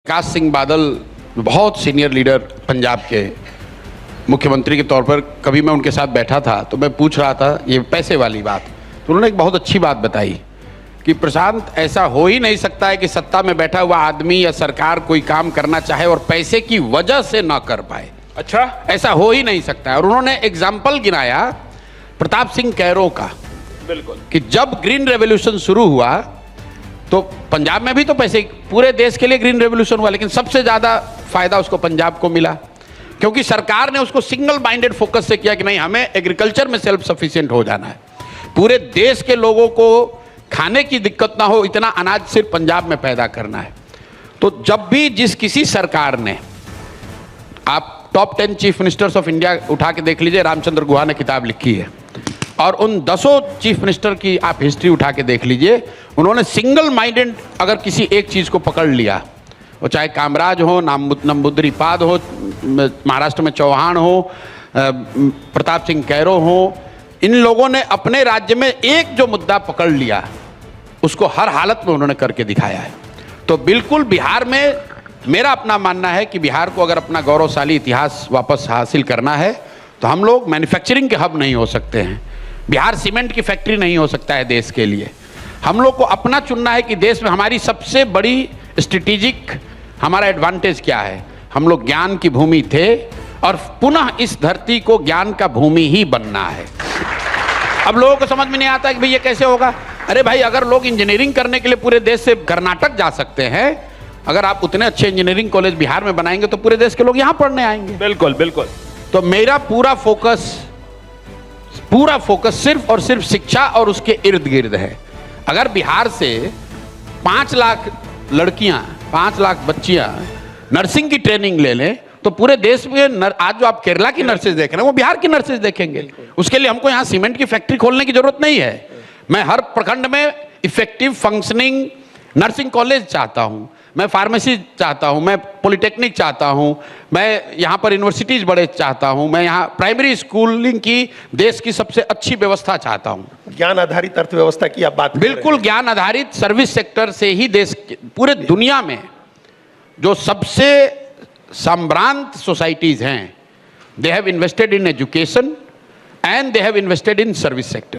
प्रकाश सिंह बादल बहुत senior leader Punjab के मुख्यमंत्री के तौर पर कभी मैं उनके साथ बैठा था तो मैं पूछ रहा था ये पैसे वाली बात, तो उन्होंने एक बहुत अच्छी बात बताई कि प्रशांत, ऐसा हो ही नहीं सकता है कि सत्ता में बैठा हुआ आदमी या सरकार कोई काम करना चाहे और पैसे की वजह से ना कर पाए। अच्छा, ऐसा हो ही नहीं सकता है। और उन्होंने एग्जाम्पल गिनाया प्रताप सिंह कैरो का, बिल्कुल, कि जब ग्रीन रेवोल्यूशन शुरू हुआ तो पंजाब में भी तो पैसे, पूरे देश के लिए ग्रीन रेवोल्यूशन हुआ, लेकिन सबसे ज्यादा फायदा उसको पंजाब को मिला क्योंकि सरकार ने उसको सिंगल माइंडेड फोकस से किया कि नहीं, हमें एग्रीकल्चर में सेल्फ सफिशिएंट हो जाना है, पूरे देश के लोगों को खाने की दिक्कत ना हो, इतना अनाज सिर्फ पंजाब में पैदा करना है। तो जब भी जिस किसी सरकार ने, आप top 10 chief ministers of India उठा के देख लीजिए, रामचंद्र गुहा ने किताब लिखी है, और उन 10 चीफ मिनिस्टर की आप हिस्ट्री उठा के देख लीजिए, उन्होंने सिंगल माइंडेड अगर किसी एक चीज को पकड़ लिया, वो चाहे कामराज हो, नंबूदरीपाद हो, महाराष्ट्र में चौहान हो, प्रताप सिंह कैरो हो, इन लोगों ने अपने राज्य में एक जो मुद्दा पकड़ लिया उसको हर हालत में उन्होंने करके दिखाया है। तो बिल्कुल बिहार में मेरा अपना मानना है कि बिहार को अगर अपना गौरवशाली इतिहास वापस हासिल करना है तो हम लोग मैन्युफैक्चरिंग के हब नहीं हो सकते हैं, बिहार सीमेंट की फैक्ट्री नहीं हो सकता है देश के लिए। हम लोग को अपना चुनना है कि देश में हमारी सबसे बड़ी स्ट्रेटेजिक हमारा एडवांटेज क्या है। हम लोग ज्ञान की भूमि थे और पुनः इस धरती को ज्ञान का भूमि ही बनना है। अब लोगों को समझ में नहीं आता कि भाई ये कैसे होगा। अरे भाई, अगर लोग इंजीनियरिंग करने के लिए पूरे देश से कर्नाटक जा सकते हैं, अगर आप उतने अच्छे इंजीनियरिंग कॉलेज बिहार में बनाएंगे तो पूरे देश के लोग यहाँ पढ़ने आएंगे। बिल्कुल बिल्कुल। तो मेरा पूरा फोकस सिर्फ और सिर्फ शिक्षा और उसके इर्द गिर्द है। अगर बिहार से 5 लाख लड़कियां, 5 लाख बच्चियां नर्सिंग की ट्रेनिंग ले लें तो पूरे देश में आज जो आप केरला की नर्सेज देख रहे हैं वो बिहार की नर्सेज देखेंगे। उसके लिए हमको यहाँ सीमेंट की फैक्ट्री खोलने की जरूरत नहीं है। मैं हर प्रखंड में इफेक्टिव फंक्शनिंग नर्सिंग कॉलेज चाहता हूँ, मैं फार्मेसी चाहता हूँ, मैं पॉलिटेक्निक चाहता हूँ, मैं यहाँ पर यूनिवर्सिटीज बड़े चाहता हूँ, मैं यहाँ प्राइमरी स्कूलिंग की देश की सबसे अच्छी व्यवस्था चाहता हूँ। ज्ञान आधारित अर्थव्यवस्था की आप बात, बिल्कुल ज्ञान आधारित सर्विस सेक्टर से ही देश पूरे दुनिया में जो सबसे संभ्रांत सोसाइटीज हैं, they have invested in education and they have invested in service sector.